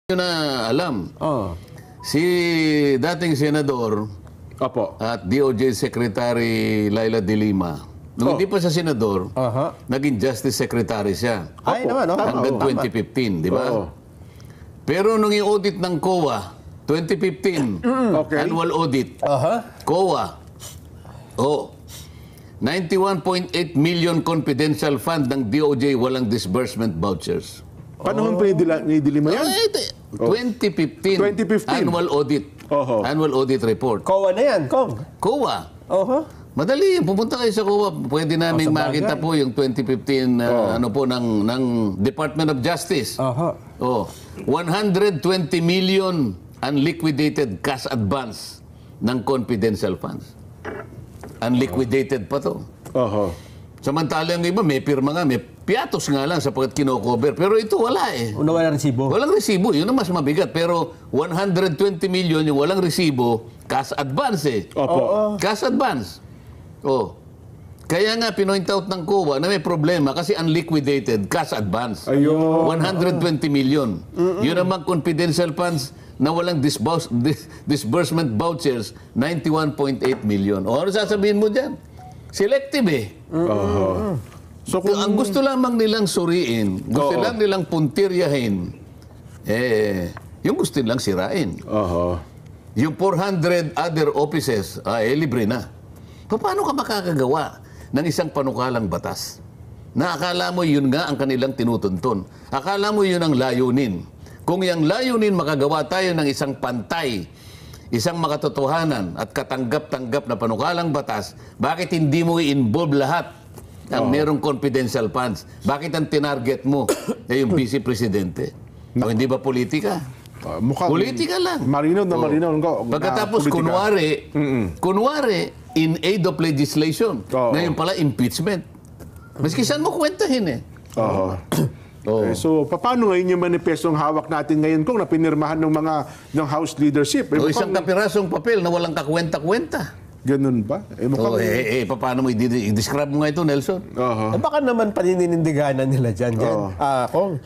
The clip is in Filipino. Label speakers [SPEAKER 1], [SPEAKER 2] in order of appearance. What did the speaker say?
[SPEAKER 1] Yun na alam. Si dating senador at DOJ Secretary Laila De Lima, nung hindi pa siya senador, naging Justice Secretary siya. Hanggang 2015, di ba? Pero nung i-audit ng COA, 2015, annual audit, COA, 91.8 million confidential fund ng DOJ walang disbursement vouchers.
[SPEAKER 2] Panahon pa ni De Lima yan?
[SPEAKER 1] 2015. Annual audit. Annual audit report.
[SPEAKER 3] COA na yan, Kong.
[SPEAKER 1] COA. Madali, pumunta kayo sa COA. Pwede namin makita po yung 2015 ano po ng Department of Justice. 120 million unliquidated cash advance ng confidential funds. Unliquidated pa to. Samantalang iba, may pirma nga, may piatos nga lang sapagkat kino-cover. Pero ito wala eh.
[SPEAKER 3] Walang resibo.
[SPEAKER 1] Walang resibo, yun ang mas mabigat. Pero 120 million yung walang resibo, cash advance eh. Cash advance. Kaya nga, pinoint out ng COA na may problema kasi unliquidated cash advance. 120 million. Yun naman confidential funds na walang disbursement vouchers, 91.8 million. Ano sasabihin mo dyan? Selective eh. So kung ang gusto lamang nilang suriin, gusto lang nilang puntiryahin, yung gusto nilang sirain. Yung 400 other offices, libre na. Paano ka makakagawa ng isang panukalang batas? Na akala mo yun nga ang kanilang tinutuntun. Akala mo yun ang layunin. Kung yung layunin makagawa tayo ng isang pantay, isang makatotohanan at katanggap-tanggap na panukalang batas, bakit hindi mo i-involve lahat ang merong confidential funds? Bakit ang tinarget mo yung vice presidente? O hindi ba politika? Politika lang.
[SPEAKER 2] Marinaw na marinaw.
[SPEAKER 1] Pagkatapos, kunwari, in aid of legislation. Ngayon pala, impeachment. Maski saan mo kwentahin eh.
[SPEAKER 2] So, paano ngayon yung manifestong hawak natin ngayon kung napinirmahan ng House leadership?
[SPEAKER 1] Isang kapirasong papel na walang kakwenta-kwenta.
[SPEAKER 2] Ganun ba?
[SPEAKER 1] Paano mo i-describe mo nga ito, Nelson?
[SPEAKER 3] Baka naman paninindiganan nila dyan. Kong.